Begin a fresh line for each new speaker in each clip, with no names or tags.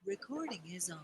Recording is on.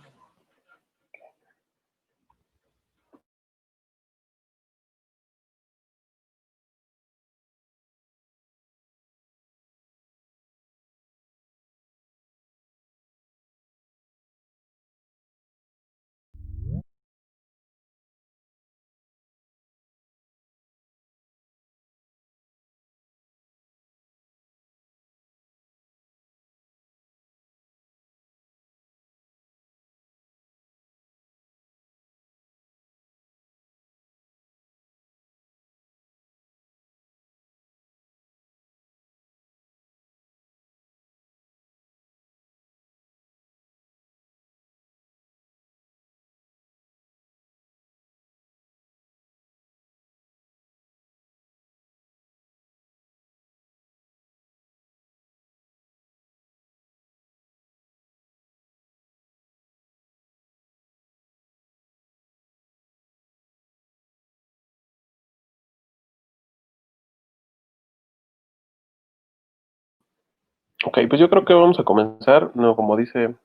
Ok, pues yo creo que vamos a comenzar, no, como dice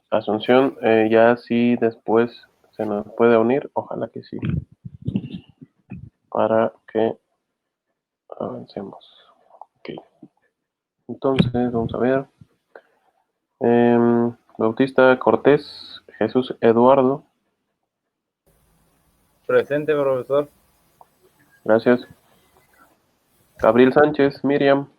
Asunción, ya si después se nos puede unir, ojalá que sí, para que avancemos. Ok, entonces vamos a ver. Bautista Cortés, Jesús Eduardo,
Presente, profesor.
gracias. Gabriel Sánchez, Miriam.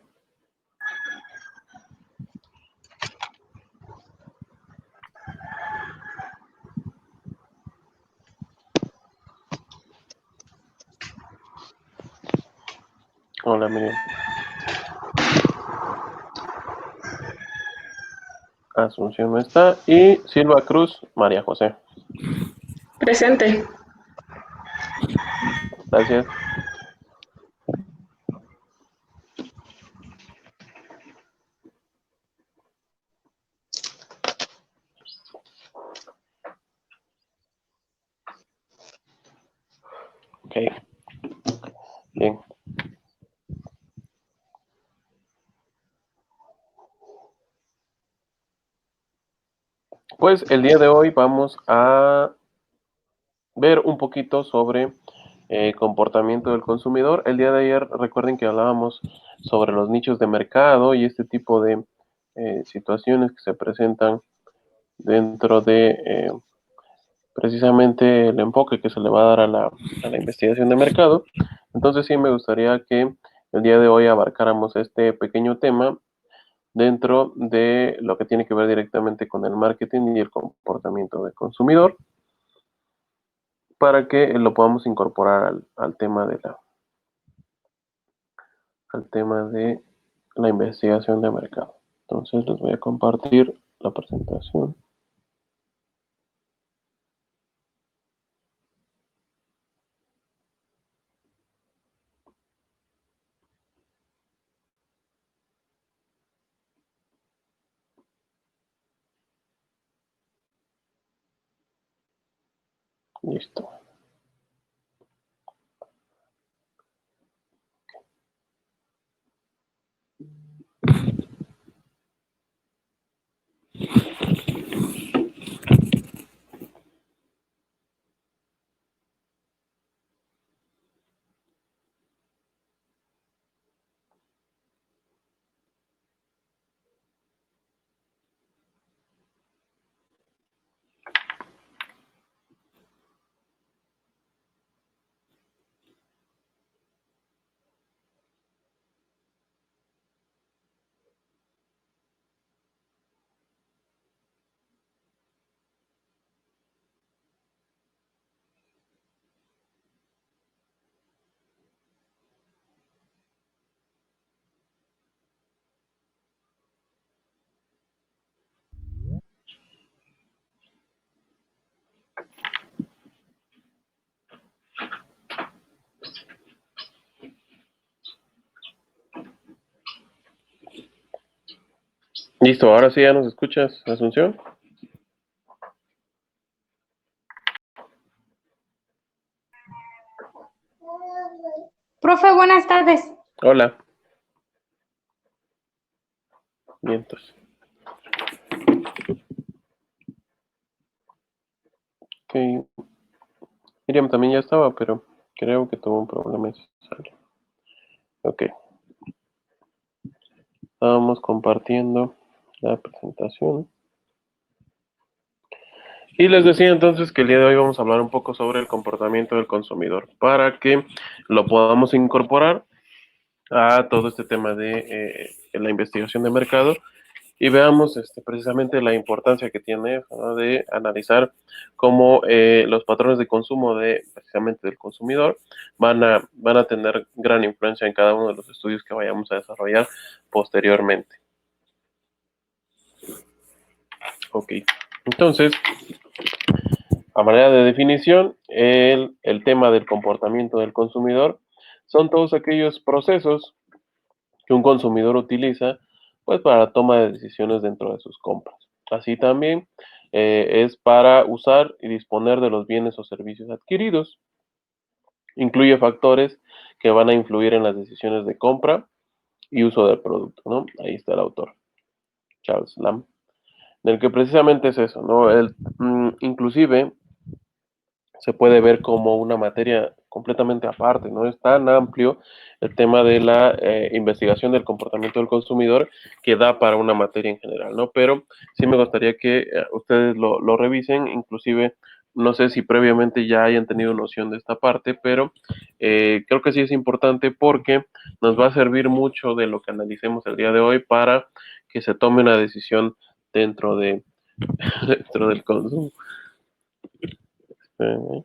Hola, Miriam. Asunción no está. Y Silva Cruz, María José.
Presente.
Gracias. Ok. Bien. Pues el día de hoy vamos a ver un poquito sobre comportamiento del consumidor. El día de ayer recuerden que hablábamos sobre los nichos de mercado y este tipo de situaciones que se presentan dentro de precisamente el enfoque que se le va a dar a la investigación de mercado. Entonces sí me gustaría que el día de hoy abarcáramos este pequeño tema dentro de lo que tiene que ver directamente con el marketing y el comportamiento del consumidor, para que lo podamos incorporar al tema de la investigación de mercado. Entonces les voy a compartir la presentación. Listo. Listo, ahora sí ya nos escuchas, Asunción.
Profe, buenas tardes.
Hola. Vientos. Miriam también ya estaba, pero creo que tuvo un problema y se salió. Ok, estábamos compartiendo la presentación. Y les decía entonces que el día de hoy vamos a hablar un poco sobre el comportamiento del consumidor para que lo podamos incorporar a todo este tema de la investigación de mercado y veamos precisamente la importancia que tiene, ¿no?, de analizar cómo los patrones de consumo precisamente del consumidor van a tener gran influencia en cada uno de los estudios que vayamos a desarrollar posteriormente. Ok, entonces, a manera de definición, el tema del comportamiento del consumidor son todos aquellos procesos que un consumidor utiliza pues para la toma de decisiones dentro de sus compras. Así también es para usar y disponer de los bienes o servicios adquiridos. Incluye factores que van a influir en las decisiones de compra y uso del producto, ¿no? Ahí está el autor, Charles Lamb, del que precisamente es eso, ¿no? Inclusive se puede ver como una materia completamente aparte, ¿no? Es tan amplio el tema de la investigación del comportamiento del consumidor que da para una materia en general, ¿no? Pero sí me gustaría que ustedes lo revisen, inclusive no sé si previamente ya hayan tenido noción de esta parte, pero creo que sí es importante porque nos va a servir mucho de lo que analicemos el día de hoy para que se tome una decisión dentro dentro del consumo. Eh,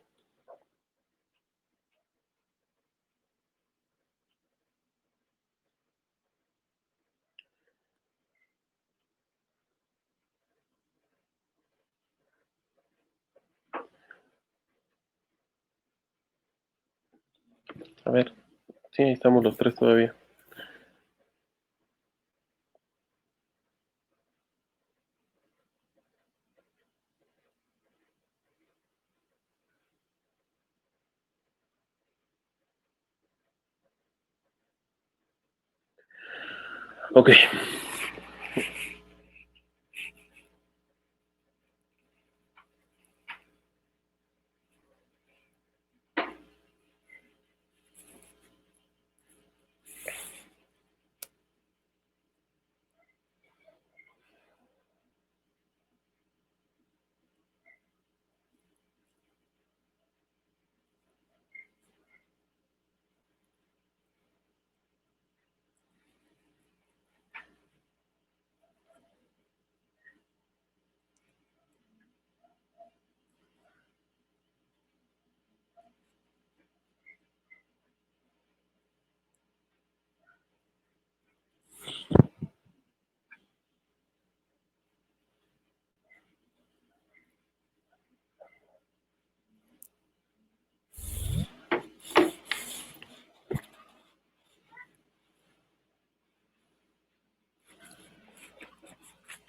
a ver. Sí, ahí estamos los tres todavía. Ok,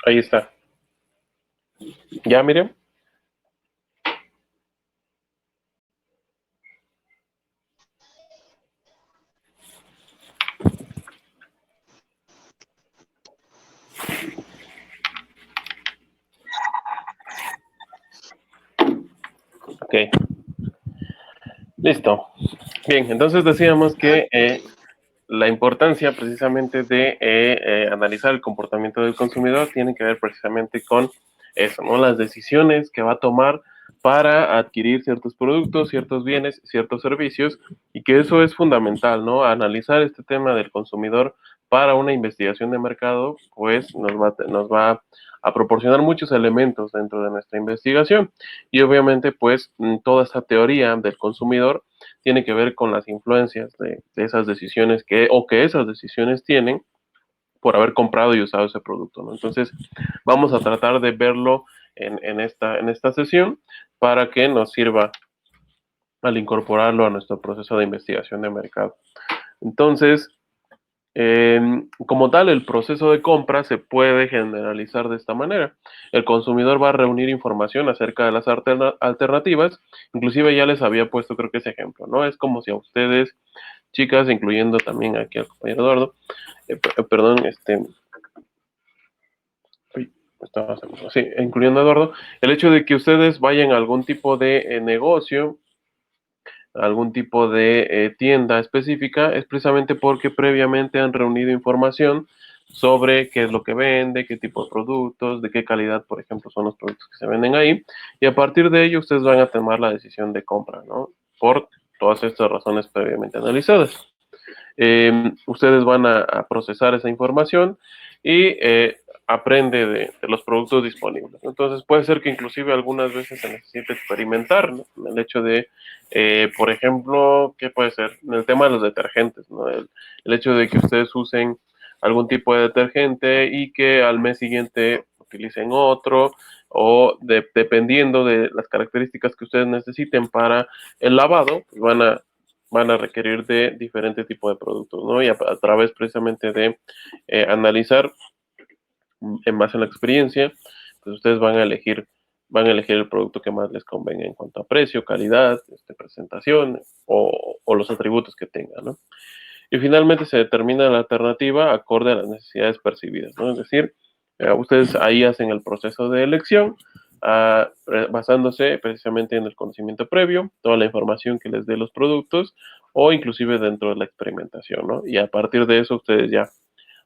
ahí está. ¿Ya, Miriam? Ok, listo. Bien, entonces decíamos que la importancia precisamente de analizar el comportamiento del consumidor tiene que ver precisamente con eso, ¿no? Las decisiones que va a tomar para adquirir ciertos productos, ciertos bienes, ciertos servicios, y que eso es fundamental, ¿no? Analizar este tema del consumidor para una investigación de mercado, pues nos va a proporcionar muchos elementos dentro de nuestra investigación. Y obviamente, pues, toda esta teoría del consumidor tiene que ver con las influencias de esas decisiones que esas decisiones tienen por haber comprado y usado ese producto, ¿no? Entonces, vamos a tratar de verlo en esta sesión para que nos sirva al incorporarlo a nuestro proceso de investigación de mercado. Entonces, como tal, el proceso de compra se puede generalizar de esta manera. El consumidor va a reunir información acerca de las alternativas. Inclusive ya les había puesto, creo que ese ejemplo, ¿no? Es como si a ustedes, chicas, incluyendo también aquí al compañero Eduardo, perdón, uy, sí, incluyendo a Eduardo, el hecho de que ustedes vayan a algún tipo de negocio algún tipo de tienda específica, es precisamente porque previamente han reunido información sobre qué es lo que vende, qué tipo de productos, de qué calidad, por ejemplo, son los productos que se venden ahí, y a partir de ello ustedes van a tomar la decisión de compra, ¿no? Por todas estas razones previamente analizadas. Ustedes van a procesar esa información y aprende de los productos disponibles. Entonces puede ser que inclusive algunas veces se necesite experimentar, ¿no? El hecho de, por ejemplo, ¿qué puede ser? En el tema de los detergentes, ¿no? El hecho de que ustedes usen algún tipo de detergente y que al mes siguiente utilicen otro, o dependiendo de las características que ustedes necesiten para el lavado, pues van a requerir de diferente tipo de productos, ¿no? Y a través precisamente de analizar en base a la experiencia, pues ustedes van a elegir el producto que más les convenga en cuanto a precio, calidad, presentación o los atributos que tenga, ¿no? Y finalmente se determina la alternativa acorde a las necesidades percibidas, ¿no? Es decir, ustedes ahí hacen el proceso de elección basándose precisamente en el conocimiento previo, toda la información que les dé los productos o inclusive dentro de la experimentación, ¿no? Y a partir de eso ustedes ya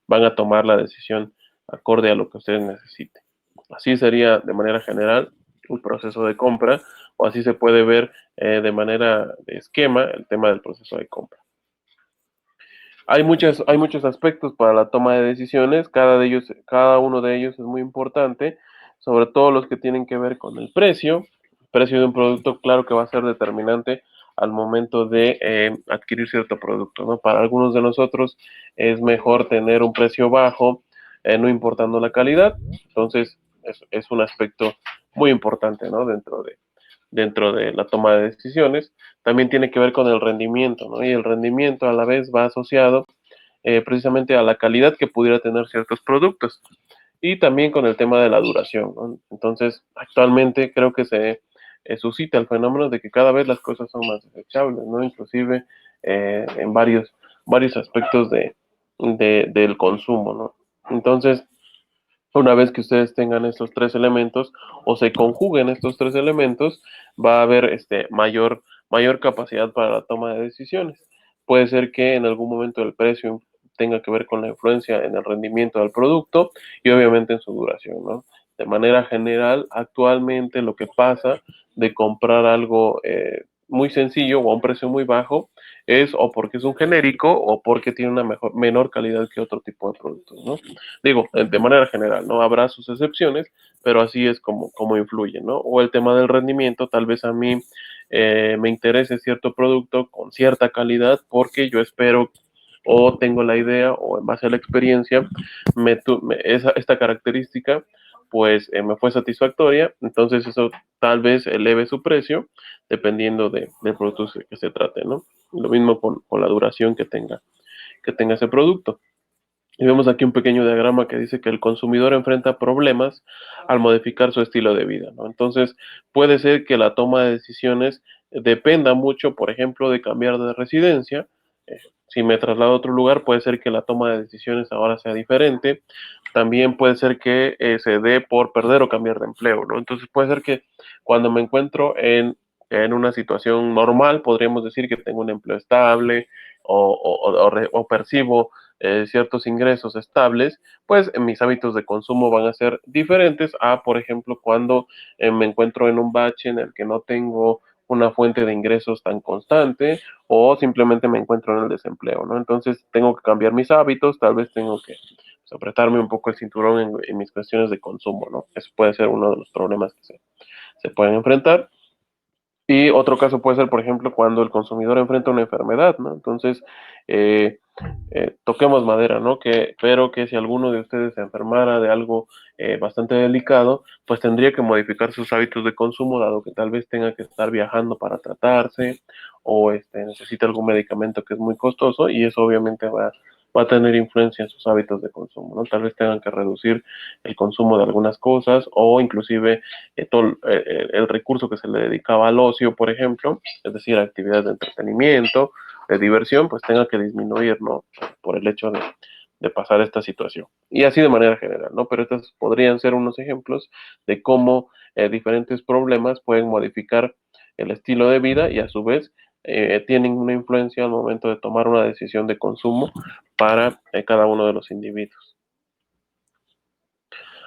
van a tomar la decisión acorde a lo que ustedes necesiten. Así sería de manera general el proceso de compra o así se puede ver de manera de esquema el tema del proceso de compra. Hay muchos aspectos para la toma de decisiones, cada uno de ellos es muy importante, sobre todo los que tienen que ver con el precio. El precio de un producto, claro que va a ser determinante al momento de adquirir cierto producto, ¿no? Para algunos de nosotros es mejor tener un precio bajo, no importando la calidad, entonces es un aspecto muy importante, ¿no? Dentro de la toma de decisiones. También tiene que ver con el rendimiento, ¿no? Y el rendimiento a la vez va asociado precisamente a la calidad que pudiera tener ciertos productos y también con el tema de la duración, ¿no? Entonces, actualmente creo que se suscita el fenómeno de que cada vez las cosas son más desechables, ¿no? Inclusive en varios aspectos del consumo, ¿no? Entonces, una vez que ustedes tengan estos tres elementos o se conjuguen estos tres elementos, va a haber mayor capacidad para la toma de decisiones. Puede ser que en algún momento el precio tenga que ver con la influencia en el rendimiento del producto y obviamente en su duración, ¿no? De manera general, actualmente lo que pasa de comprar algo muy sencillo o a un precio muy bajo es o porque es un genérico o porque tiene una menor calidad que otro tipo de productos, ¿no? Digo, de manera general, ¿no? Habrá sus excepciones, pero así es como influye, ¿no? O el tema del rendimiento, tal vez a mí me interese cierto producto con cierta calidad porque yo espero o tengo la idea o en base a la experiencia, esta característica pues me fue satisfactoria, entonces eso tal vez eleve su precio dependiendo del producto que se trate, ¿no? Lo mismo con la duración que tenga ese producto. Y vemos aquí un pequeño diagrama que dice que el consumidor enfrenta problemas al modificar su estilo de vida, ¿no? Entonces, puede ser que la toma de decisiones dependa mucho, por ejemplo, de cambiar de residencia. Si me traslado a otro lugar, puede ser que la toma de decisiones ahora sea diferente. También puede ser que se dé por perder o cambiar de empleo, ¿no? Entonces, puede ser que cuando me encuentro en una situación normal, podríamos decir que tengo un empleo estable o percibo ciertos ingresos estables, pues mis hábitos de consumo van a ser diferentes a, por ejemplo, cuando me encuentro en un bache en el que no tengo una fuente de ingresos tan constante o simplemente me encuentro en el desempleo, ¿no? Entonces tengo que cambiar mis hábitos, tal vez tengo que pues, apretarme un poco el cinturón en mis cuestiones de consumo, ¿no? Eso puede ser uno de los problemas que se pueden enfrentar. Y otro caso puede ser, por ejemplo, cuando el consumidor enfrenta una enfermedad, ¿no? Entonces, eh, toquemos madera, ¿no? Pero que si alguno de ustedes se enfermara de algo bastante delicado, pues tendría que modificar sus hábitos de consumo, dado que tal vez tenga que estar viajando para tratarse o necesita algún medicamento que es muy costoso y eso obviamente va a tener influencia en sus hábitos de consumo, ¿no? Tal vez tengan que reducir el consumo de algunas cosas o inclusive todo el recurso que se le dedicaba al ocio, por ejemplo, es decir, actividades de entretenimiento, de diversión, pues tenga que disminuir, ¿no? Por el hecho de pasar esta situación. Y así de manera general, ¿no? Pero estos podrían ser unos ejemplos de cómo diferentes problemas pueden modificar el estilo de vida y a su vez tienen una influencia al momento de tomar una decisión de consumo para cada uno de los individuos.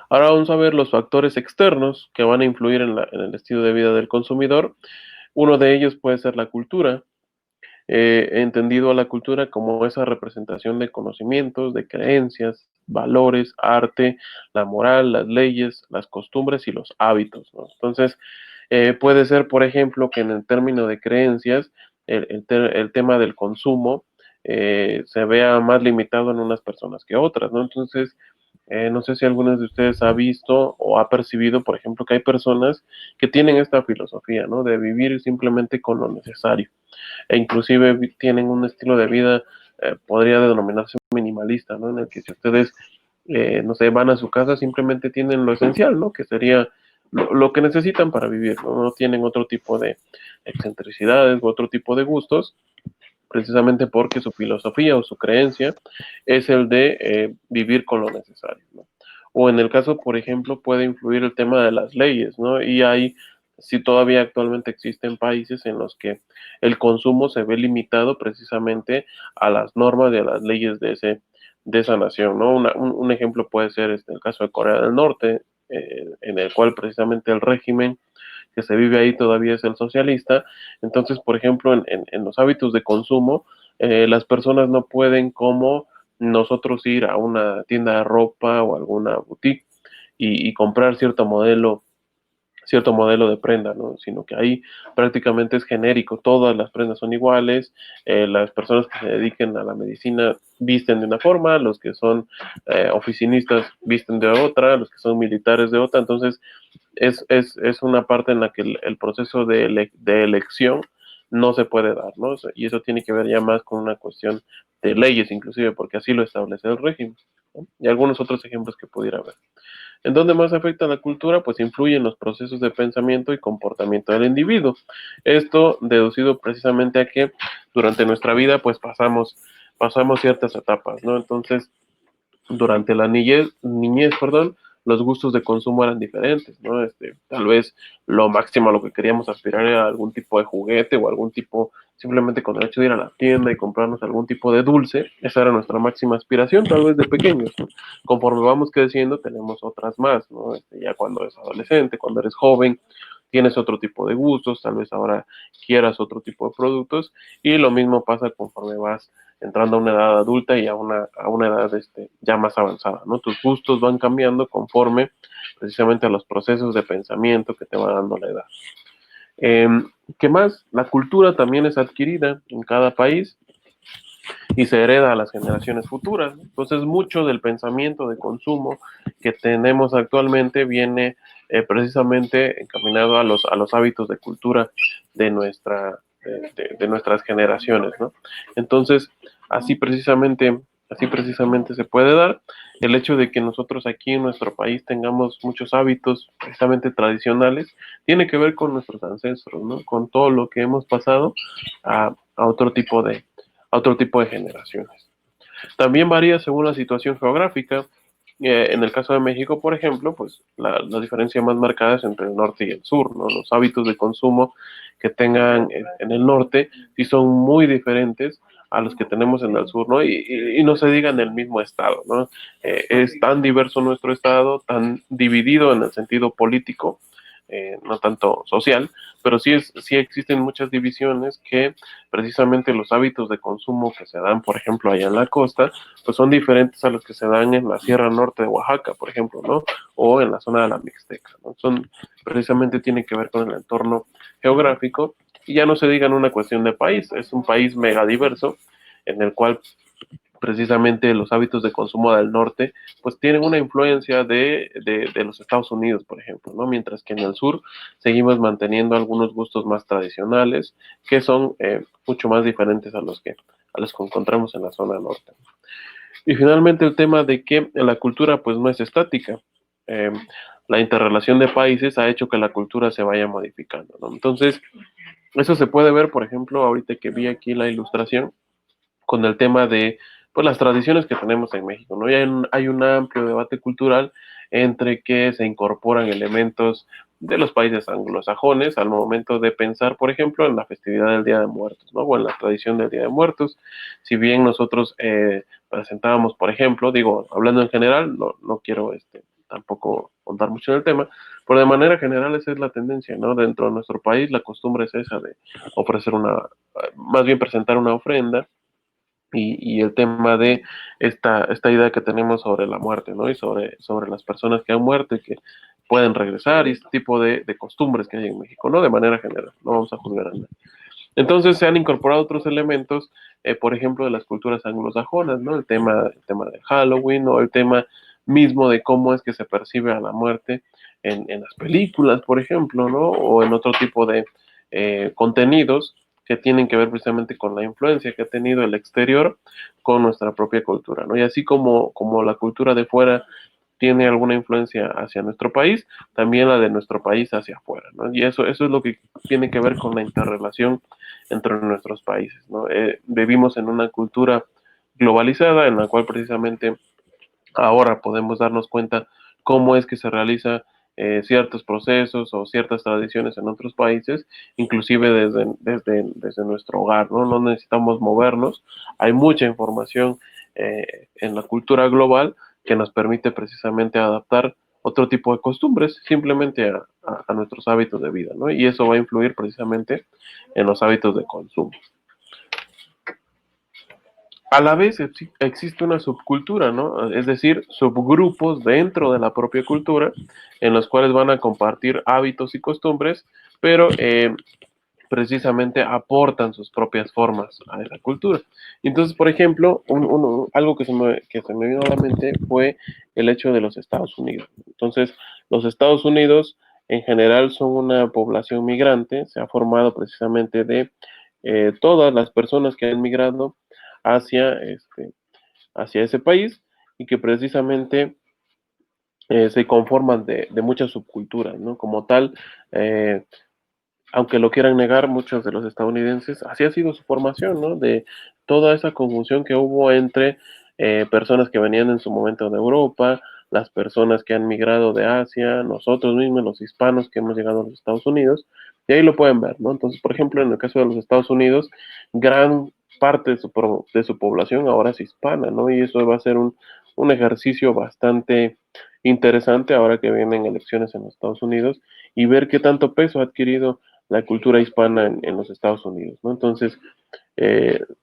Ahora vamos a ver los factores externos que van a influir en el estilo de vida del consumidor. Uno de ellos puede ser la cultura, entendido a la cultura como esa representación de conocimientos, de creencias, valores, arte, la moral, las leyes, las costumbres y los hábitos, ¿no? Entonces, puede ser, por ejemplo, que en el término de creencias, el tema del consumo se vea más limitado en unas personas que otras, ¿no? Entonces, no sé si algunos de ustedes ha visto o ha percibido, por ejemplo, que hay personas que tienen esta filosofía, ¿no? De vivir simplemente con lo necesario e inclusive tienen un estilo de vida, podría denominarse minimalista, ¿no? En el que si ustedes, no sé, van a su casa, simplemente tienen lo esencial, ¿no? Que sería lo que necesitan para vivir, ¿no? No tienen otro tipo de excentricidades u otro tipo de gustos, precisamente porque su filosofía o su creencia es el de vivir con lo necesario, ¿no? O en el caso, por ejemplo, puede influir el tema de las leyes, ¿no? Y hay, sí, todavía actualmente existen países en los que el consumo se ve limitado precisamente a las normas de las leyes de esa nación, ¿no? Un ejemplo puede ser el caso de Corea del Norte, en el cual precisamente el régimen que se vive ahí todavía es el socialista. Entonces, por ejemplo, en los hábitos de consumo, las personas no pueden como nosotros ir a una tienda de ropa o alguna boutique y comprar cierto modelo de prenda, ¿no? Sino que ahí prácticamente es genérico, todas las prendas son iguales, las personas que se dediquen a la medicina visten de una forma, los que son oficinistas visten de otra, los que son militares de otra, entonces es una parte en la que el proceso de elección no se puede dar, ¿no? Y eso tiene que ver ya más con una cuestión de leyes, inclusive, porque así lo establece el régimen, ¿no? Y algunos otros ejemplos que pudiera haber. ¿En dónde más afecta la cultura? Pues influye en los procesos de pensamiento y comportamiento del individuo. Esto deducido precisamente a que durante nuestra vida pues pasamos ciertas etapas, ¿no? Entonces, durante la niñez, perdón, los gustos de consumo eran diferentes, ¿no? Tal vez lo máximo a lo que queríamos aspirar era algún tipo de juguete o algún tipo, simplemente con el hecho de ir a la tienda y comprarnos algún tipo de dulce, esa era nuestra máxima aspiración, tal vez de pequeños, ¿no? Conforme vamos creciendo, tenemos otras más, ¿no? Ya cuando eres adolescente, cuando eres joven, tienes otro tipo de gustos, tal vez ahora quieras otro tipo de productos, y lo mismo pasa conforme vas entrando a una edad adulta y a una edad ya más avanzada, ¿no? Tus gustos van cambiando conforme precisamente a los procesos de pensamiento que te va dando la edad. Eh, ¿Qué más? La cultura también es adquirida en cada país y se hereda a las generaciones futuras. Entonces, mucho del pensamiento de consumo que tenemos actualmente viene precisamente encaminado a los hábitos de cultura de, de nuestras generaciones, ¿no? Entonces, así precisamente, así precisamente se puede dar el hecho de que nosotros aquí en nuestro país tengamos muchos hábitos precisamente tradicionales, tiene que ver con nuestros ancestros, ¿no? Con todo lo que hemos pasado a otro tipo de generaciones. También varía según la situación geográfica. En el caso de México, por ejemplo, pues la diferencia más marcada es entre el norte y el sur, ¿no? Los hábitos de consumo que tengan en el norte sí son muy diferentes a los que tenemos en el sur, ¿no? Y no se diga en el mismo estado, ¿no? Es tan diverso nuestro estado, tan dividido en el sentido político, no tanto social, pero sí existen muchas divisiones que precisamente los hábitos de consumo que se dan, por ejemplo, allá en la costa, pues son diferentes a los que se dan en la Sierra Norte de Oaxaca, por ejemplo, ¿no? O en la zona de la Mixteca, ¿no? Precisamente tiene que ver con el entorno geográfico y ya no se diga en una cuestión de país, es un país mega diverso en el cual precisamente los hábitos de consumo del norte, pues tienen una influencia de los Estados Unidos, por ejemplo, ¿no? Mientras que en el sur seguimos manteniendo algunos gustos más tradicionales que son mucho más diferentes a los que encontramos en la zona norte. Y finalmente el tema de que la cultura pues no es estática. Eh, la interrelación de países ha hecho que la cultura se vaya modificando, ¿no? Entonces, eso se puede ver, por ejemplo, ahorita que vi aquí la ilustración, con el tema de pues, las tradiciones que tenemos en México, ¿no? Y hay un amplio debate cultural entre que se incorporan elementos de los países anglosajones al momento de pensar, por ejemplo, en la festividad del Día de Muertos, ¿no? O en la tradición del Día de Muertos. Si bien nosotros presentábamos, por ejemplo, digo, hablando en general, no quiero tampoco contar mucho en el tema, pero de manera general esa es la tendencia, ¿no? Dentro de nuestro país la costumbre es esa de ofrecer más bien presentar una ofrenda y el tema de esta idea que tenemos sobre la muerte, ¿no? Y sobre las personas que han muerto y que pueden regresar y este tipo de costumbres que hay en México, ¿no? De manera general, no vamos a juzgar a nadie. Entonces se han incorporado otros elementos, por ejemplo, de las culturas anglosajonas, ¿no? El tema de Halloween o el tema mismo de cómo es que se percibe a la muerte en las películas, por ejemplo, ¿no? O en otro tipo de contenidos que tienen que ver precisamente con la influencia que ha tenido el exterior con nuestra propia cultura, ¿no? Y así como la cultura de fuera tiene alguna influencia hacia nuestro país, también la de nuestro país hacia afuera, ¿no? Y eso es lo que tiene que ver con la interrelación entre nuestros países, ¿no? Vivimos en una cultura globalizada en la cual precisamente ahora podemos darnos cuenta cómo es que se realiza ciertos procesos o ciertas tradiciones en otros países, inclusive desde nuestro hogar, ¿no? No necesitamos movernos, hay mucha información en la cultura global que nos permite precisamente adaptar otro tipo de costumbres simplemente a nuestros hábitos de vida, ¿no? Y eso va a influir precisamente en los hábitos de consumo. A la vez existe una subcultura, ¿no? Es decir, subgrupos dentro de la propia cultura en los cuales van a compartir hábitos y costumbres, pero precisamente aportan sus propias formas a esa cultura. Entonces, por ejemplo, algo que se me vino a la mente fue el hecho de los Estados Unidos. Entonces, los Estados Unidos en general son una población migrante, se ha formado precisamente de todas las personas que han migrado hacia, hacia ese país y que precisamente se conforman de muchas subculturas, ¿no? Como tal, eh, aunque lo quieran negar muchos de los estadounidenses, así ha sido su formación, ¿no? De toda esa conjunción que hubo entre personas que venían en su momento de Europa, las personas que han migrado de Asia, nosotros mismos, los hispanos que hemos llegado a los Estados Unidos, y ahí lo pueden ver, ¿no? Entonces, por ejemplo, en el caso de los Estados Unidos, gran parte de su población ahora es hispana, ¿no? Y eso va a ser un ejercicio bastante interesante ahora que vienen elecciones en los Estados Unidos y ver qué tanto peso ha adquirido la cultura hispana en los Estados Unidos, ¿no? Entonces,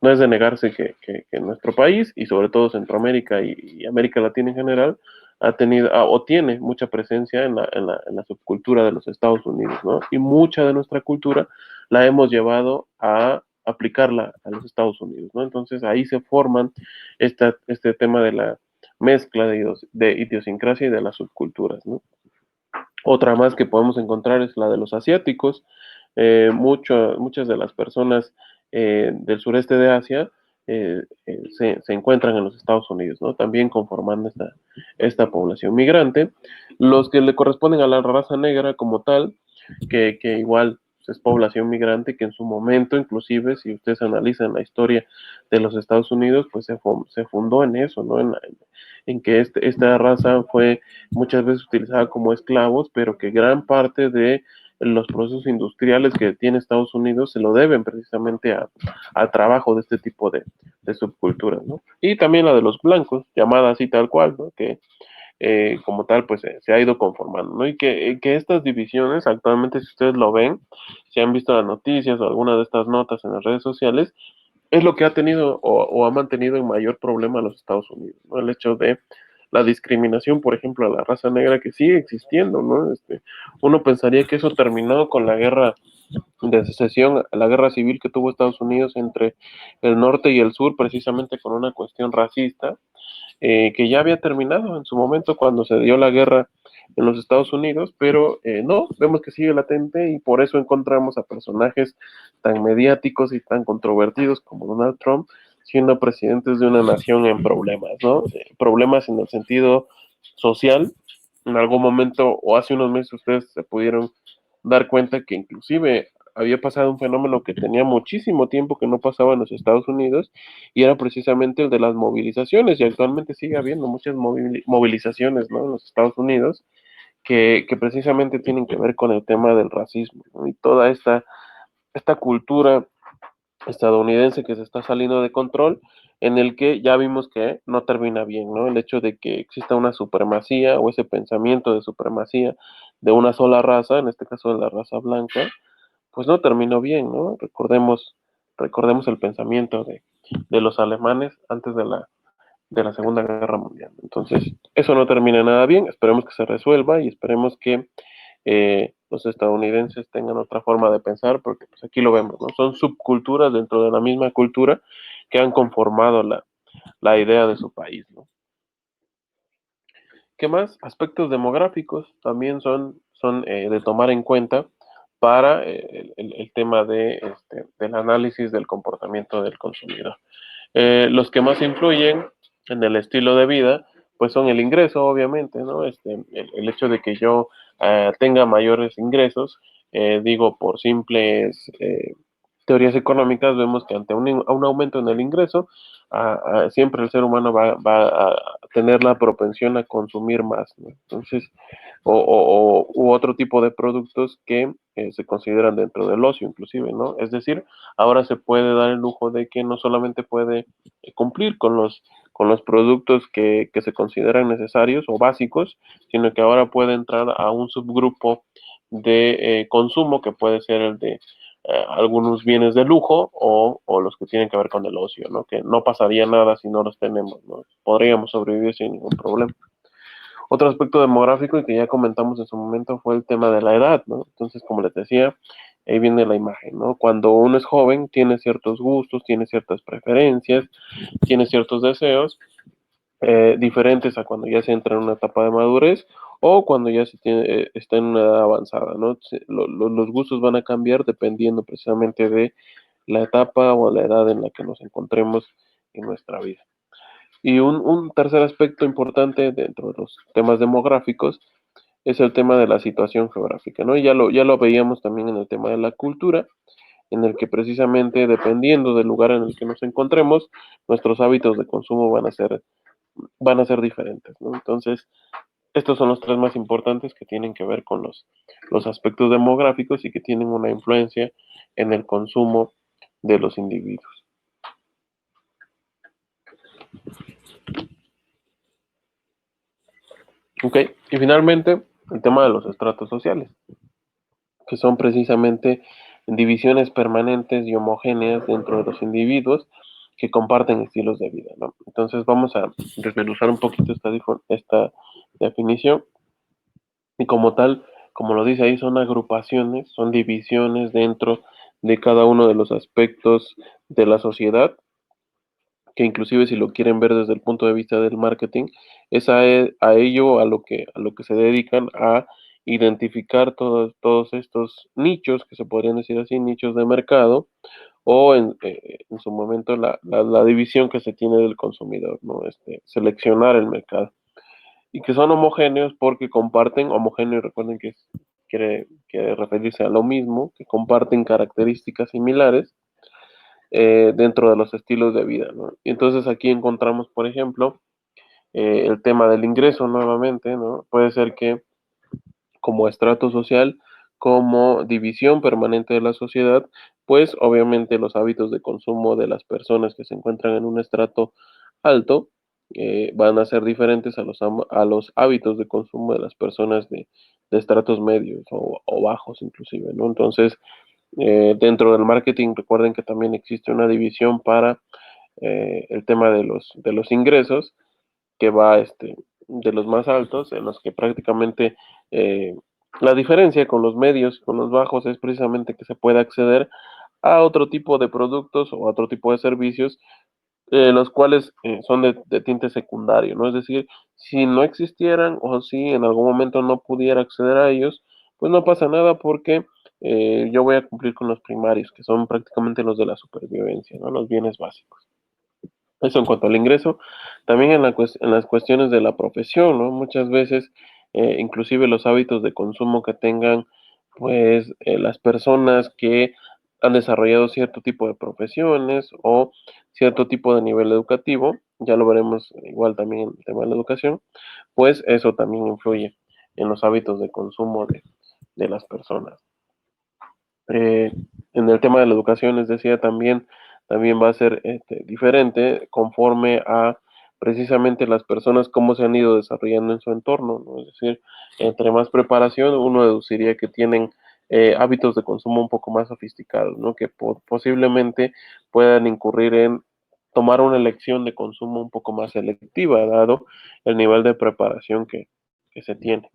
no es de negarse que nuestro país, y sobre todo Centroamérica y América Latina en general, ha tenido o tiene mucha presencia en la subcultura de los Estados Unidos, ¿no? Y mucha de nuestra cultura la hemos llevado a aplicarla a los Estados Unidos, ¿no? Entonces ahí se forman este tema de la mezcla de idiosincrasia y de las subculturas, ¿no? Otra más que podemos encontrar es la de los asiáticos. Muchas de las personas del sureste de Asia se encuentran en los Estados Unidos, ¿no? También conformando esta población migrante. Los que le corresponden a la raza negra como tal, que igual es población migrante, que en su momento, inclusive, si ustedes analizan la historia de los Estados Unidos, pues se fundó en eso, ¿no? En que esta raza fue muchas veces utilizada como esclavos, pero que gran parte de los procesos industriales que tiene Estados Unidos se lo deben precisamente al trabajo de este tipo de subculturas, ¿no? Y también la de los blancos, llamada así tal cual, ¿no? Que como tal, pues se ha ido conformando, ¿no? Y que estas divisiones, actualmente, si ustedes lo ven, si han visto las noticias o alguna de estas notas en las redes sociales, es lo que ha tenido o ha mantenido en mayor problema a los Estados Unidos, ¿no? El hecho de la discriminación, por ejemplo, a la raza negra que sigue existiendo, ¿no? Uno pensaría que eso terminó con la guerra de secesión, la guerra civil que tuvo Estados Unidos entre el norte y el sur, precisamente con una cuestión racista, que ya había terminado en su momento cuando se dio la guerra en los Estados Unidos, pero no, vemos que sigue latente y por eso encontramos a personajes tan mediáticos y tan controvertidos como Donald Trump siendo presidentes de una nación en problemas, ¿no? Problemas en el sentido social. En algún momento o hace unos meses ustedes se pudieron dar cuenta que inclusive había pasado un fenómeno que tenía muchísimo tiempo que no pasaba en los Estados Unidos y era precisamente el de las movilizaciones y actualmente sigue habiendo muchas movilizaciones, ¿no? En los Estados Unidos que precisamente tienen que ver con el tema del racismo, ¿no? Y toda esta cultura estadounidense que se está saliendo de control, en el que ya vimos que no termina bien, ¿no? El hecho de que exista una supremacía o ese pensamiento de supremacía de una sola raza, en este caso de la raza blanca, pues no terminó bien, ¿no? Recordemos el pensamiento de los alemanes antes de la Segunda Guerra Mundial. Entonces, eso no termina nada bien, esperemos que se resuelva y esperemos que los estadounidenses tengan otra forma de pensar, porque pues aquí lo vemos, ¿no? Son subculturas dentro de la misma cultura que han conformado la idea de su país, ¿no? ¿Qué más? Aspectos demográficos también son de tomar en cuenta para el tema del análisis del comportamiento del consumidor. Los que más influyen en el estilo de vida, pues son el ingreso, obviamente, ¿no? El hecho de que yo tenga mayores ingresos, digo, por simples teorías económicas, vemos que ante un aumento en el ingreso, siempre el ser humano va a tener la propensión a consumir más, ¿no? Entonces, u otro tipo de productos que se consideran dentro del ocio, inclusive, ¿no? Es decir, ahora se puede dar el lujo de que no solamente puede cumplir con los productos que se consideran necesarios o básicos, sino que ahora puede entrar a un subgrupo de consumo que puede ser el de algunos bienes de lujo o los que tienen que ver con el ocio, ¿no? Que no pasaría nada si no los tenemos, ¿no? Podríamos sobrevivir sin ningún problema. Otro aspecto demográfico y que ya comentamos en su momento fue el tema de la edad, ¿no? Entonces, como les decía, ahí viene la imagen, ¿no? Cuando uno es joven, tiene ciertos gustos, tiene ciertas preferencias, tiene ciertos deseos, diferentes a cuando ya se entra en una etapa de madurez o cuando ya está en una edad avanzada, ¿no? Los gustos van a cambiar dependiendo precisamente de la etapa o la edad en la que nos encontremos en nuestra vida. Y un tercer aspecto importante dentro de los temas demográficos es el tema de la situación geográfica, ¿no? Y ya lo veíamos también en el tema de la cultura, en el que precisamente dependiendo del lugar en el que nos encontremos, nuestros hábitos de consumo van a ser diferentes, ¿no? Entonces, estos son los tres más importantes que tienen que ver con los aspectos demográficos y que tienen una influencia en el consumo de los individuos. Ok, y finalmente el tema de los estratos sociales, que son precisamente divisiones permanentes y homogéneas dentro de los individuos que comparten estilos de vida, ¿no? Entonces vamos a desmenuzar un poquito esta definición y como tal, como lo dice ahí, son agrupaciones, son divisiones dentro de cada uno de los aspectos de la sociedad que inclusive si lo quieren ver desde el punto de vista del marketing, es a ello a lo que se dedican a identificar todos estos nichos, que se podrían decir así, nichos de mercado, o en su momento la división que se tiene del consumidor, ¿no? Seleccionar el mercado. Y que son homogéneos porque comparten, homogéneo, recuerden que quiere referirse a lo mismo, que comparten características similares dentro de los estilos de vida, ¿no? Y entonces aquí encontramos, por ejemplo, el tema del ingreso nuevamente, ¿no? Puede ser que como estrato social, como división permanente de la sociedad, pues obviamente los hábitos de consumo de las personas que se encuentran en un estrato alto van a ser diferentes a los hábitos de consumo de las personas de estratos medios o bajos inclusive, ¿no? Entonces, dentro del marketing, recuerden que también existe una división para el tema de los ingresos, que va de los más altos, en los que prácticamente eh, la diferencia con los medios, con los bajos, es precisamente que se puede acceder a otro tipo de productos o a otro tipo de servicios, los cuales son de tinte secundario, ¿no? Es decir, si no existieran o si en algún momento no pudiera acceder a ellos, pues no pasa nada porque yo voy a cumplir con los primarios, que son prácticamente los de la supervivencia, ¿no? Los bienes básicos. Eso en cuanto al ingreso. También en las cuestiones de la profesión, ¿no? Muchas veces, inclusive los hábitos de consumo que tengan, pues, las personas que han desarrollado cierto tipo de profesiones o cierto tipo de nivel educativo, ya lo veremos igual también en el tema de la educación, pues eso también influye en los hábitos de consumo de las personas. En el tema de la educación, les decía, también va a ser diferente conforme a precisamente las personas cómo se han ido desarrollando en su entorno, ¿no? Es decir, entre más preparación, uno deduciría que tienen hábitos de consumo un poco más sofisticados, ¿no? Que posiblemente puedan incurrir en tomar una elección de consumo un poco más selectiva, dado el nivel de preparación que se tiene.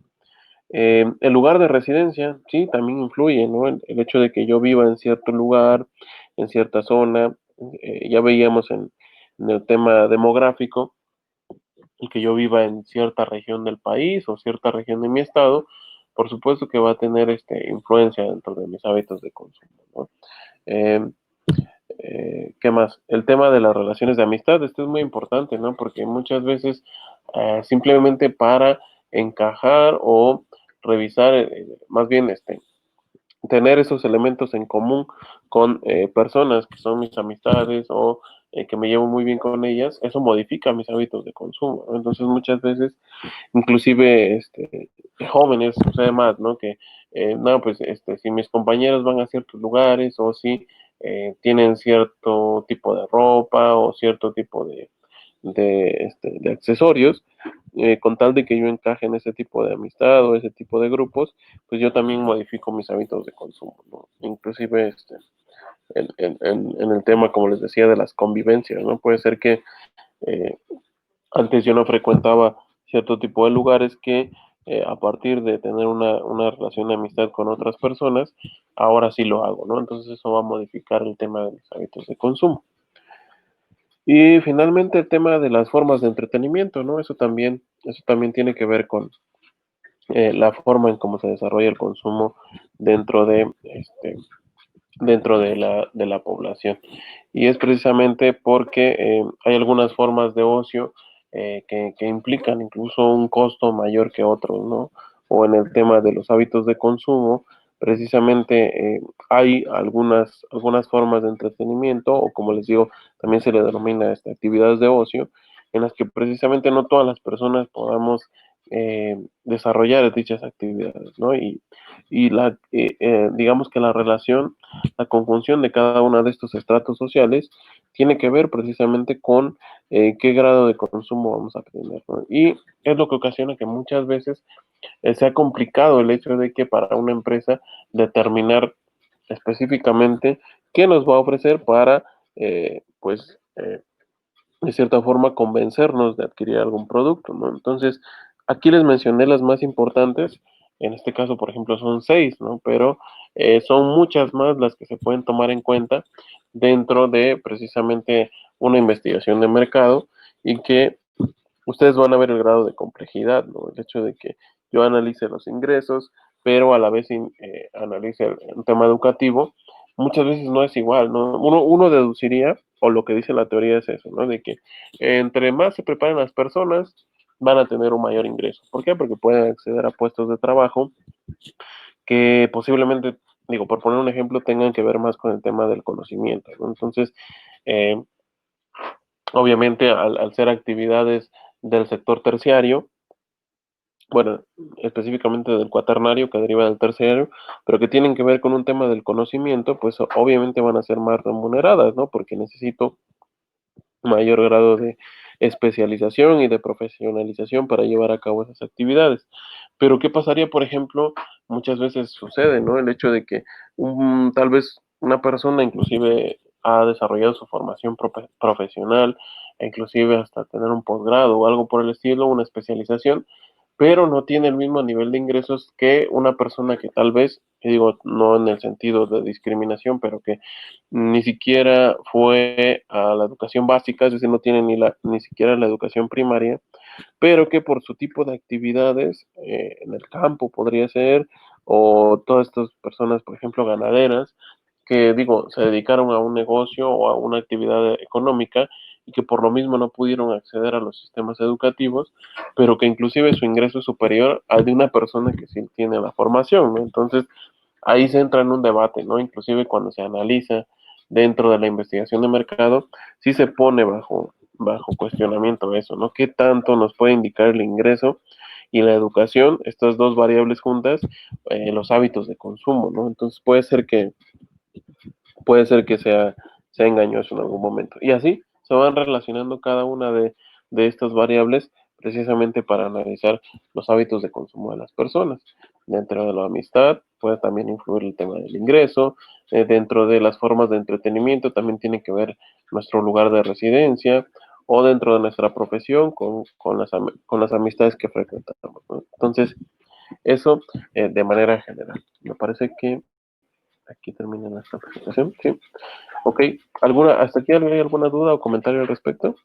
El lugar de residencia, sí, también influye, ¿no? El hecho de que yo viva en cierto lugar, en cierta zona, ya veíamos en el tema demográfico, y que yo viva en cierta región del país o cierta región de mi estado, por supuesto que va a tener influencia dentro de mis hábitos de consumo, ¿no? Eh, ¿Qué más? El tema de las relaciones de amistad, esto es muy importante, ¿no? Porque muchas veces simplemente para encajar o revisar, más bien tener esos elementos en común con personas que son mis amistades o que me llevo muy bien con ellas, eso modifica mis hábitos de consumo, ¿no? Entonces muchas veces, inclusive jóvenes, sucede más, ¿no? Que, no, pues si mis compañeros van a ciertos lugares o si tienen cierto tipo de ropa o cierto tipo de accesorios, con tal de que yo encaje en ese tipo de amistad o ese tipo de grupos, pues yo también modifico mis hábitos de consumo, ¿no? Inclusive en el tema, como les decía, de las convivencias, ¿no? Puede ser que eh, antes yo no frecuentaba cierto tipo de lugares que a partir de tener una relación de amistad con otras personas, ahora sí lo hago, ¿no? Entonces eso va a modificar el tema de mis hábitos de consumo. Y finalmente el tema de las formas de entretenimiento, ¿no? Eso también tiene que ver con la forma en cómo se desarrolla el consumo dentro dentro de la población. Y es precisamente porque hay algunas formas de ocio que implican incluso un costo mayor que otros, ¿no? O en el tema de los hábitos de consumo, precisamente hay algunas formas de entretenimiento, o como les digo, también se le denomina actividades de ocio, en las que precisamente no todas las personas podamos desarrollar dichas actividades, ¿no? Digamos que la conjunción de cada uno de estos estratos sociales tiene que ver precisamente con qué grado de consumo vamos a tener, ¿no? Y es lo que ocasiona que muchas veces sea complicado el hecho de que para una empresa determinar específicamente qué nos va a ofrecer para, de cierta forma, convencernos de adquirir algún producto, ¿no? Entonces, aquí les mencioné las más importantes, en este caso, por ejemplo, son seis, ¿no? Pero son muchas más las que se pueden tomar en cuenta dentro de precisamente una investigación de mercado y que ustedes van a ver el grado de complejidad, ¿no? El hecho de que yo analice los ingresos, pero a la vez analice un tema educativo, muchas veces no es igual, ¿no? Uno deduciría, o lo que dice la teoría es eso, ¿no? De que entre más se preparen las personas, van a tener un mayor ingreso. ¿Por qué? Porque pueden acceder a puestos de trabajo que posiblemente, digo, por poner un ejemplo, tengan que ver más con el tema del conocimiento, ¿no? Entonces, eh, obviamente, al ser actividades del sector terciario, bueno, específicamente del cuaternario que deriva del terciario, pero que tienen que ver con un tema del conocimiento, pues obviamente van a ser más remuneradas, ¿no? Porque necesito mayor grado de especialización y de profesionalización para llevar a cabo esas actividades. Pero ¿qué pasaría, por ejemplo? Muchas veces sucede, ¿no? El hecho de que tal vez una persona inclusive ha desarrollado su formación profesional, e inclusive hasta tener un posgrado o algo por el estilo, una especialización, pero no tiene el mismo nivel de ingresos que una persona que tal vez, que digo, no en el sentido de discriminación, pero que ni siquiera fue a la educación básica, es decir, no tiene ni siquiera la educación primaria, pero que por su tipo de actividades en el campo podría ser, o todas estas personas, por ejemplo, ganaderas, que digo, se dedicaron a un negocio o a una actividad económica y que por lo mismo no pudieron acceder a los sistemas educativos, pero que inclusive su ingreso es superior al de una persona que sí tiene la formación, ¿no? Entonces, ahí se entra en un debate, ¿no? Inclusive cuando se analiza dentro de la investigación de mercado, sí se pone bajo cuestionamiento eso, ¿no? ¿Qué tanto nos puede indicar el ingreso y la educación, estas dos variables juntas, los hábitos de consumo, ¿no? Entonces puede ser que sea engañoso en algún momento. Y así se van relacionando cada una de estas variables precisamente para analizar los hábitos de consumo de las personas. Dentro de la amistad puede también influir el tema del ingreso, dentro de las formas de entretenimiento también tiene que ver nuestro lugar de residencia o dentro de nuestra profesión con las amistades que frecuentamos, ¿no? Entonces, eso de manera general. Me parece que aquí termina nuestra presentación, ¿sí? Ok, ¿hasta aquí hay alguna duda o comentario al respecto?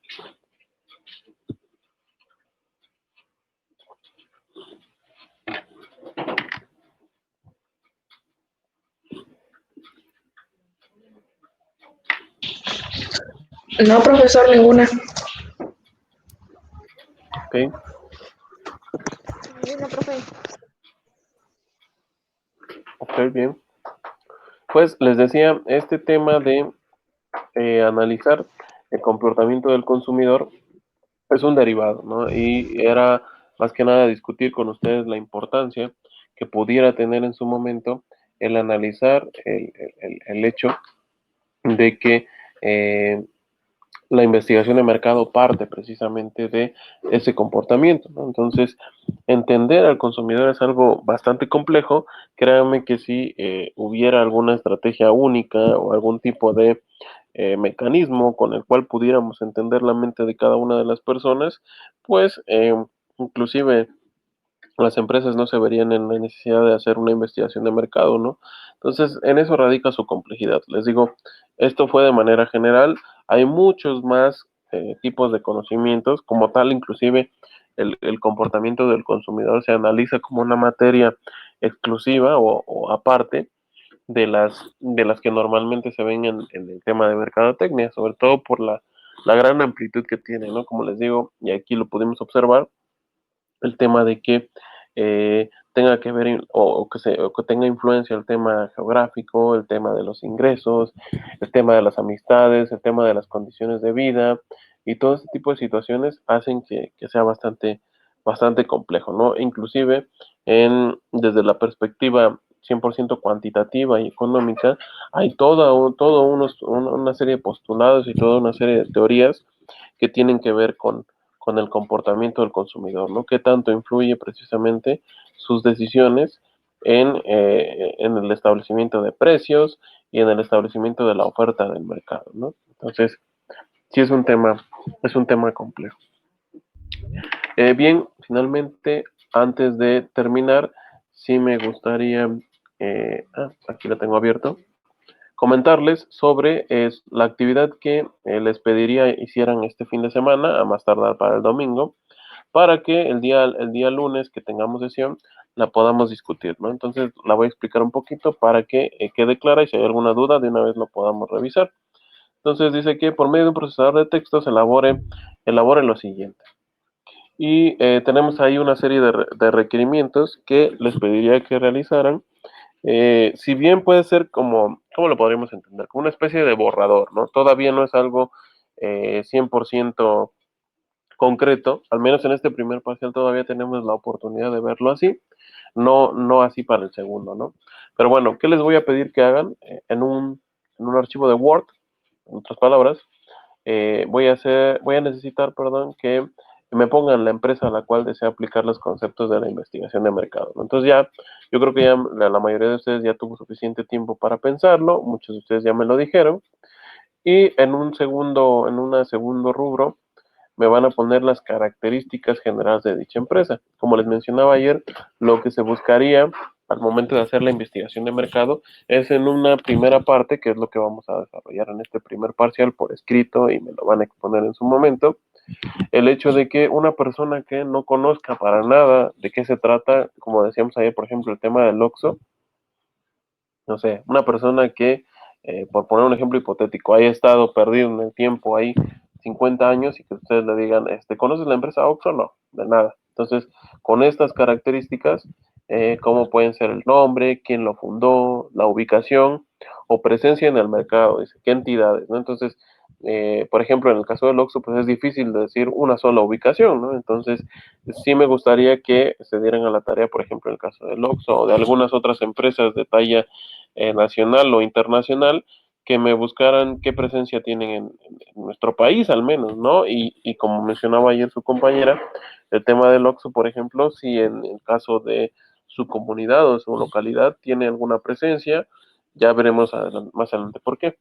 No, profesor, ninguna.
Ok,
Ninguna, profe.
ok, bien. Pues les decía, este tema de analizar el comportamiento del consumidor es un derivado, ¿no? Y era más que nada discutir con ustedes la importancia que pudiera tener en su momento el analizar el hecho de que la investigación de mercado parte precisamente de ese comportamiento, ¿no? Entonces, entender al consumidor es algo bastante complejo. Créanme que si hubiera alguna estrategia única o algún tipo de mecanismo con el cual pudiéramos entender la mente de cada una de las personas, pues inclusive las empresas no se verían en la necesidad de hacer una investigación de mercado, ¿no? Entonces, en eso radica su complejidad. Les digo, esto fue de manera general. Hay muchos más tipos de conocimientos, como tal, inclusive el comportamiento del consumidor se analiza como una materia exclusiva o aparte de las que normalmente se ven en el tema de mercadotecnia, sobre todo por la gran amplitud que tiene, ¿no? Como les digo, y aquí lo pudimos observar, el tema de que tenga que ver o que tenga influencia el tema geográfico, el tema de los ingresos, el tema de las amistades, el tema de las condiciones de vida y todo este tipo de situaciones hacen que sea bastante complejo, ¿no? Inclusive desde la perspectiva 100% cuantitativa y económica, hay una serie de postulados y toda una serie de teorías que tienen que ver con el comportamiento del consumidor, ¿no? ¿Qué tanto influye precisamente sus decisiones en el establecimiento de precios y en el establecimiento de la oferta del mercado, ¿no? Entonces, sí es un tema complejo. Bien, finalmente, antes de terminar, sí me gustaría, aquí lo tengo abierto, comentarles sobre la actividad que les pediría hicieran este fin de semana, a más tardar para el domingo, para que el día lunes que tengamos sesión la podamos discutir, ¿no? Entonces la voy a explicar un poquito para que quede clara y si hay alguna duda de una vez lo podamos revisar. Entonces dice que por medio de un procesador de textos elabore lo siguiente. Y tenemos ahí una serie de requerimientos que les pediría que realizaran. Si bien puede ser como, ¿cómo lo podríamos entender? Como una especie de borrador, ¿no? Todavía no es algo 100% concreto, al menos en este primer parcial todavía tenemos la oportunidad de verlo así, no así para el segundo, ¿no? Pero bueno, ¿qué les voy a pedir que hagan? En un archivo de Word, en otras palabras, voy a necesitar, perdón, que me pongan la empresa a la cual desea aplicar los conceptos de la investigación de mercado, ¿no? Entonces ya, yo creo que ya la mayoría de ustedes ya tuvo suficiente tiempo para pensarlo, muchos de ustedes ya me lo dijeron, y en un segundo rubro, me van a poner las características generales de dicha empresa. Como les mencionaba ayer, lo que se buscaría al momento de hacer la investigación de mercado es en una primera parte, que es lo que vamos a desarrollar en este primer parcial por escrito y me lo van a exponer en su momento, el hecho de que una persona que no conozca para nada de qué se trata, como decíamos ayer, por ejemplo, el tema del OXXO, no sé, una persona que, por poner un ejemplo hipotético, haya estado perdido en el tiempo ahí 50 años y que ustedes le digan, ¿conoces la empresa Oxxo? No, de nada. Entonces, con estas características, cómo pueden ser el nombre, quién lo fundó, la ubicación o presencia en el mercado, dice, qué entidades, ¿no? Entonces, por ejemplo, en el caso del Oxxo, pues es difícil decir una sola ubicación, ¿no? Entonces, sí me gustaría que se dieran a la tarea, por ejemplo, en el caso del Oxxo o de algunas otras empresas de talla nacional o internacional, que me buscaran qué presencia tienen en nuestro país, al menos, ¿no? Y como mencionaba ayer su compañera, el tema del Oxxo, por ejemplo, si en el caso de su comunidad o su localidad tiene alguna presencia, ya veremos más adelante por qué.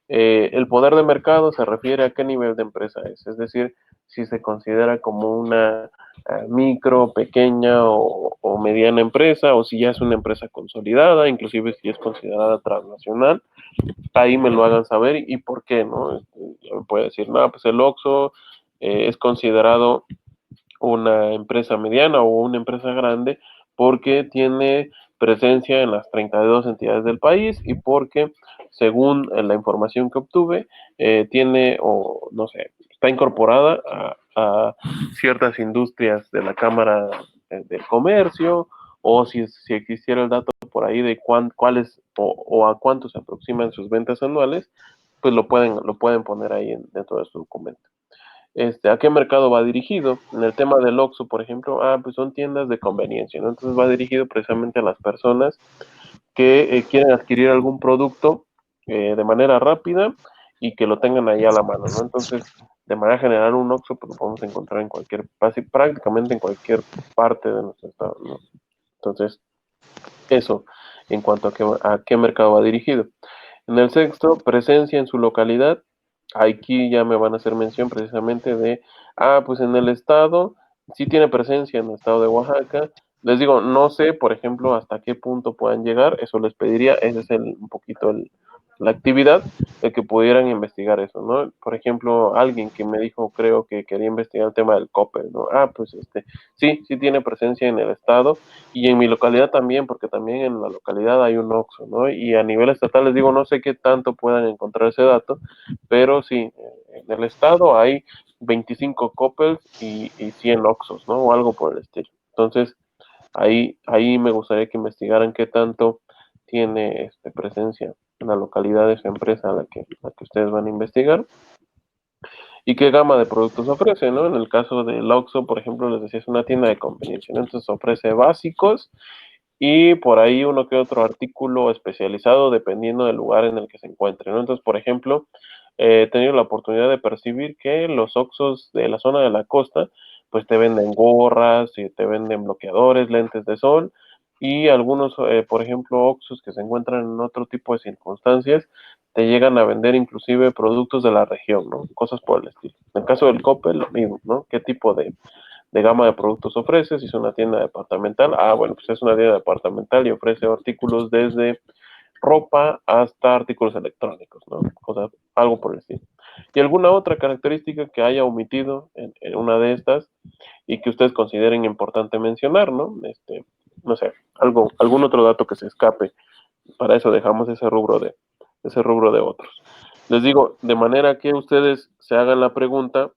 El poder de mercado se refiere a qué nivel de empresa es decir, si se considera como una micro, pequeña o mediana empresa, o si ya es una empresa consolidada, inclusive si es considerada transnacional, ahí me lo hagan saber y por qué, ¿no? Ya me puede decir, no, pues el Oxxo es considerado una empresa mediana o una empresa grande porque tiene presencia en las 32 entidades del país y porque, según la información que obtuve, tiene o no sé, está incorporada a ciertas industrias de la Cámara del Comercio o si existiera el dato por ahí de cuáles o a cuánto se aproximan sus ventas anuales, pues lo pueden poner ahí dentro de su documento. ¿A qué mercado va dirigido? En el tema del Oxxo, por ejemplo, pues son tiendas de conveniencia, ¿no? Entonces va dirigido precisamente a las personas que quieren adquirir algún producto de manera rápida y que lo tengan ahí a la mano, ¿no? Entonces, de manera general, un Oxxo pues, lo podemos encontrar en prácticamente en cualquier parte de nuestro estado, ¿no? Entonces, eso en cuanto a qué mercado va dirigido. En el sexto, presencia en su localidad. Aquí ya me van a hacer mención precisamente pues en el estado, sí tiene presencia en el estado de Oaxaca. Les digo, no sé, por ejemplo, hasta qué punto puedan llegar, eso les pediría, ese es un poquito la actividad, de que pudieran investigar eso, ¿no? Por ejemplo, alguien que me dijo, creo que quería investigar el tema del Coppel, ¿no? Pues sí tiene presencia en el estado, y en mi localidad también, porque también en la localidad hay un Oxxo, ¿no? Y a nivel estatal les digo, no sé qué tanto puedan encontrar ese dato, pero sí, en el estado hay 25 Coppels y 100 Oxxos, ¿no? O algo por el estilo. Entonces, ahí me gustaría que investigaran qué tanto tiene presencia en la localidad de esa empresa a la que ustedes van a investigar y qué gama de productos ofrece, ¿no? En el caso del Oxxo, por ejemplo, les decía, es una tienda de conveniencia, ¿no? Entonces ofrece básicos y por ahí uno que otro artículo especializado dependiendo del lugar en el que se encuentre, ¿no? Entonces, por ejemplo, he tenido la oportunidad de percibir que los Oxxos de la zona de la costa, pues te venden gorras y te venden bloqueadores, lentes de sol y algunos, por ejemplo, Oxxos que se encuentran en otro tipo de circunstancias, te llegan a vender inclusive productos de la región, ¿no? Cosas por el estilo. En el caso del Coppel, lo mismo, ¿no? ¿Qué tipo de gama de productos ofrece? Si es una tienda departamental, bueno, pues es una tienda departamental y ofrece artículos desde ropa hasta artículos electrónicos, ¿no? Cosas, algo por el estilo. Y alguna otra característica que haya omitido en una de estas y que ustedes consideren importante mencionar, ¿no? No sé, algún otro dato que se escape. Para eso dejamos ese rubro de otros. Les digo, de manera que ustedes se hagan la pregunta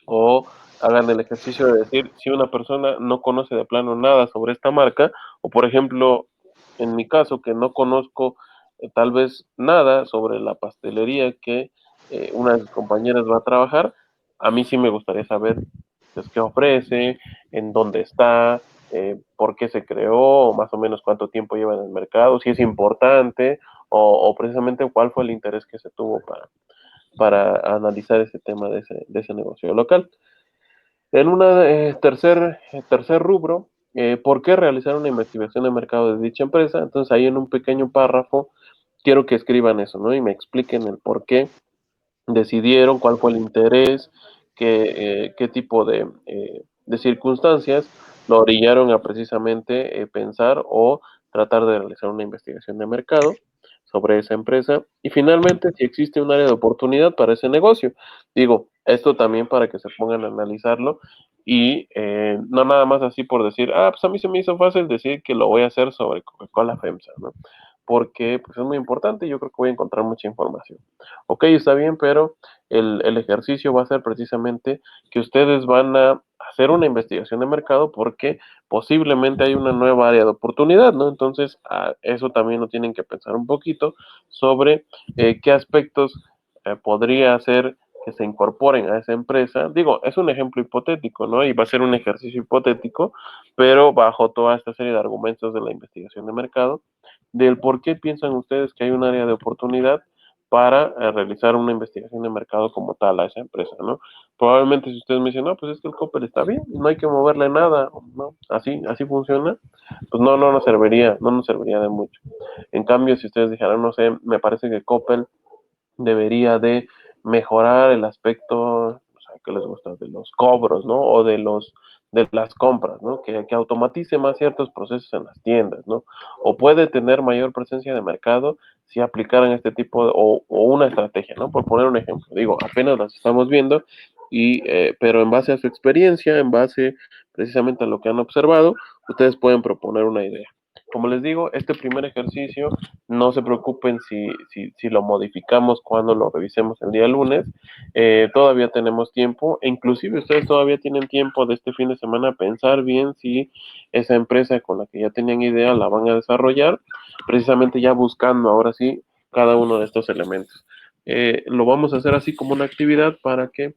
o hagan el ejercicio de decir si una persona no conoce de plano nada sobre esta marca, o por ejemplo, en mi caso, que no conozco tal vez nada sobre la pastelería que una de sus compañeras va a trabajar, a mí sí me gustaría saber pues, qué ofrece, en dónde está, por qué se creó, o más o menos cuánto tiempo lleva en el mercado, si es importante, o precisamente cuál fue el interés que se tuvo para analizar ese tema de ese negocio local. En un tercer rubro, ¿por qué realizar una investigación de mercado de dicha empresa? Entonces ahí en un pequeño párrafo quiero que escriban eso, ¿no? Y me expliquen el por qué decidieron, cuál fue el interés, qué tipo de circunstancias lo orillaron a precisamente pensar o tratar de realizar una investigación de mercado sobre esa empresa y finalmente si existe un área de oportunidad para ese negocio. Digo, esto también para que se pongan a analizarlo y no nada más así por decir, pues a mí se me hizo fácil decir que lo voy a hacer sobre Coca-Cola FEMSA, ¿no? Porque pues es muy importante y yo creo que voy a encontrar mucha información. Ok, está bien, pero el ejercicio va a ser precisamente que ustedes van a hacer una investigación de mercado porque posiblemente hay una nueva área de oportunidad, ¿no? Entonces, eso también lo tienen que pensar un poquito sobre qué aspectos podría ser que se incorporen a esa empresa. Digo, es un ejemplo hipotético, ¿no? Y va a ser un ejercicio hipotético, pero bajo toda esta serie de argumentos de la investigación de mercado, del por qué piensan ustedes que hay un área de oportunidad para realizar una investigación de mercado como tal a esa empresa, ¿no? Probablemente si ustedes me dicen, no, pues es que el Coppel está bien, no hay que moverle nada, ¿no? Así funciona, pues no no nos serviría de mucho. En cambio, si ustedes dijeran, no sé, me parece que Coppel debería de mejorar el aspecto, o sea, que les gusta, de los cobros, ¿no? O de las compras, ¿no? Que automatice más ciertos procesos en las tiendas, ¿no? O puede tener mayor presencia de mercado si aplicaran este tipo o una estrategia, ¿no? Por poner un ejemplo, digo, apenas las estamos viendo pero en base a su experiencia, en base precisamente a lo que han observado, ustedes pueden proponer una idea. Como les digo, este primer ejercicio, no se preocupen si lo modificamos cuando lo revisemos el día lunes. Todavía tenemos tiempo, e inclusive ustedes todavía tienen tiempo de este fin de semana a pensar bien si esa empresa con la que ya tenían idea la van a desarrollar, precisamente ya buscando ahora sí cada uno de estos elementos. Lo vamos a hacer así como una actividad para que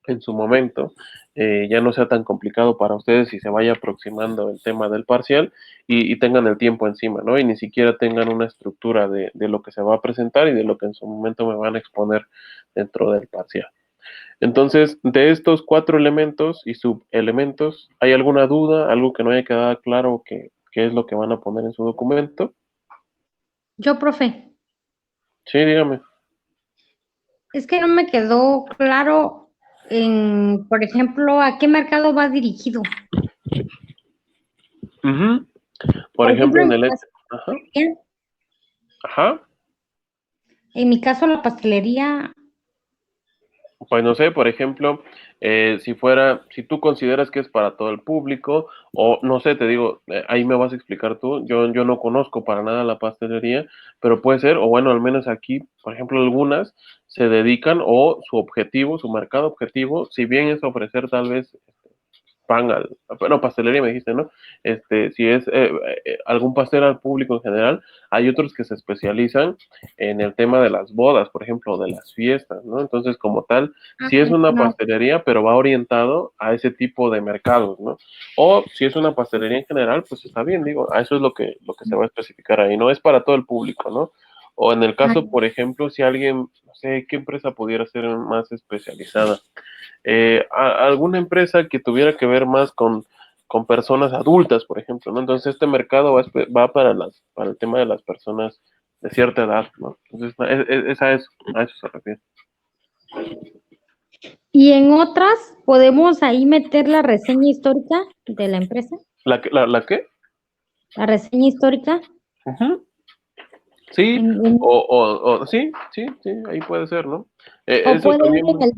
en su momento ya no sea tan complicado para ustedes y se vaya aproximando el tema del parcial y tengan el tiempo encima, ¿no? Y ni siquiera tengan una estructura de lo que se va a presentar y de lo que en su momento me van a exponer dentro del parcial. Entonces, de estos 4 elementos y subelementos, ¿hay alguna duda, algo que no haya quedado claro qué es lo que van a poner en su documento?
Yo, profe,
Sí, dígame.
es que no me quedó claro por ejemplo, a qué mercado va dirigido.
Ujú. Por
Por ejemplo,
ejemplo, en el... Ajá, ajá.
en mi caso, la pastelería,
Pues no sé, por ejemplo, si tú consideras que es para todo el público, o no sé, te digo, ahí me vas a explicar tú, yo no conozco para nada la pastelería, pero puede ser, o bueno, al menos aquí, por ejemplo, algunas se dedican, o su objetivo, su mercado objetivo, si bien es ofrecer tal vez pan bueno, pastelería me dijiste, ¿no? Si es algún pastel al público en general, hay otros que se especializan en el tema de las bodas, por ejemplo, de las fiestas, ¿no? Entonces, como tal, si es una
no,
pastelería, pero va orientado a ese tipo de mercados, ¿no? O si es una pastelería en general, pues está bien, digo, a eso es lo que se va a especificar ahí, no es para todo el público, ¿no? O en el caso, por ejemplo, si alguien, no sé, ¿qué empresa pudiera ser más especializada? Alguna empresa que tuviera que ver más con personas adultas, por ejemplo, ¿no? Entonces este mercado va para el tema de las personas de cierta edad, ¿no? Entonces es a eso se refiere.
y en otras podemos ahí meter la reseña histórica de la empresa,
¿La qué?
la reseña histórica,
Ujú. Sí,
en, en-
sí, ahí puede ser, ¿no?
o
Eso
puede ir
también.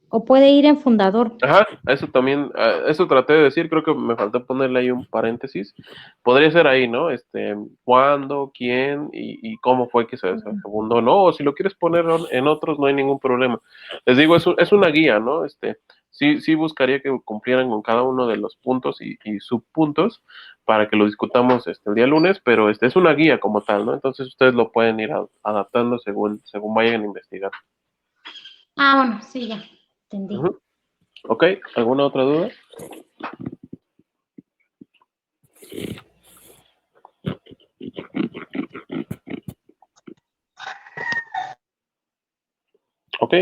o puede ir en fundador.
Ajá, eso también, eso traté de decir, creo que me faltó ponerle ahí un paréntesis. Podría ser ahí, ¿no? Cuándo, quién y cómo fue que se fundó, ¿no? O si lo quieres poner en otros, no hay ningún problema. Les digo, es una guía, ¿no? Sí buscaría que cumplieran con cada uno de los puntos y subpuntos para que lo discutamos el día lunes, pero es una guía como tal, ¿no? Entonces ustedes lo pueden ir adaptando según vayan a investigar.
Ah, bueno, sí, ya, entendí.
Ujú. ¿Ok? ¿Alguna otra duda? ¿Ok?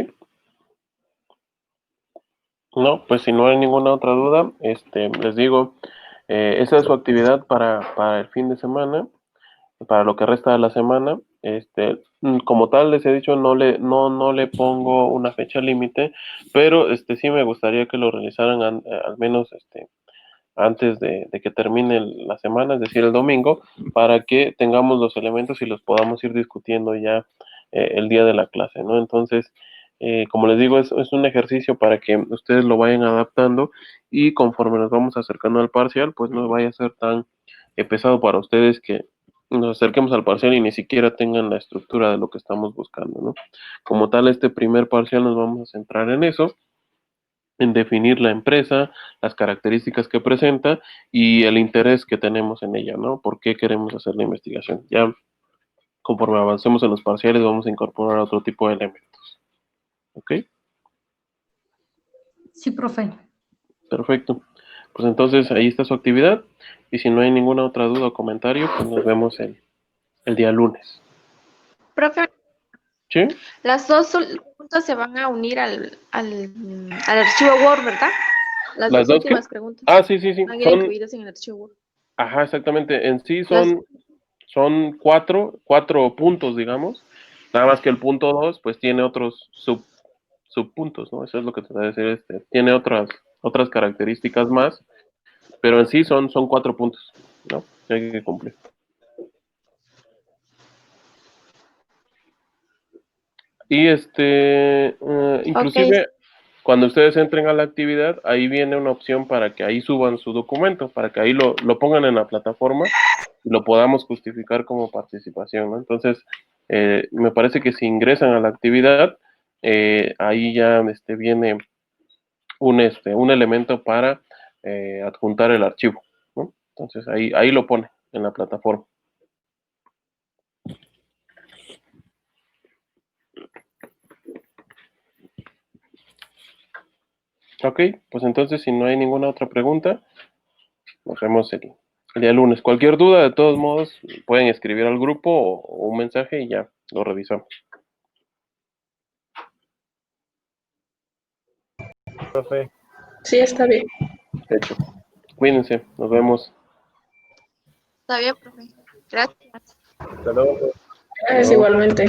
No, pues si no hay ninguna otra duda, les digo, esa es su actividad para el fin de semana, para lo que resta de la semana. Como tal les he dicho, no le pongo una fecha límite, pero sí me gustaría que lo realizaran al menos antes de que termine la semana, es decir, el domingo, para que tengamos los elementos y los podamos ir discutiendo ya el día de la clase, ¿no? Entonces, como les digo, es un ejercicio para que ustedes lo vayan adaptando y conforme nos vamos acercando al parcial, pues no vaya a ser tan pesado para ustedes que nos acerquemos al parcial y ni siquiera tengan la estructura de lo que estamos buscando, ¿no? Como tal, este primer parcial nos vamos a centrar en eso, en definir la empresa, las características que presenta y el interés que tenemos en ella, ¿no? ¿Por qué queremos hacer la investigación? Ya conforme avancemos en los parciales vamos a incorporar otro tipo de elementos. ¿Ok?
Sí, profe.
Perfecto. Pues entonces ahí está su actividad. Y si no hay ninguna otra duda o comentario, pues nos vemos el día lunes.
Profe,
¿Sí?
las dos preguntas se van a unir al archivo Word, ¿verdad? Las
¿Las
dos
dos qué?
últimas preguntas
Ah, sí, sí, sí.
van a ir
Son,
incluidas en el archivo Word.
ajá, exactamente. En sí
Las,
son cuatro puntos, digamos. Nada más que el punto 2, pues tiene otros subpuntos, ¿no? Eso es lo que te voy a decir. Tiene otras características más, pero en sí son 4 puntos, ¿no? Que hay que cumplir. Y
ok,
inclusive cuando ustedes entren a la actividad, ahí viene una opción para que ahí suban su documento, para que ahí lo pongan en la plataforma y lo podamos justificar como participación, ¿no? Entonces, me parece que si ingresan a la actividad, ahí ya viene un elemento para adjuntar el archivo, ¿no? Entonces, ahí lo pone en la plataforma. Ok, pues entonces, si no hay ninguna otra pregunta, nos vemos el día lunes. Cualquier duda, de todos modos, pueden escribir al grupo o un mensaje y ya lo revisamos. Profe,
Sí, está bien.
hecho. Cuídense, nos vemos.
está bien, profe. Gracias.
Hasta luego. Hasta
Es
luego.
igualmente.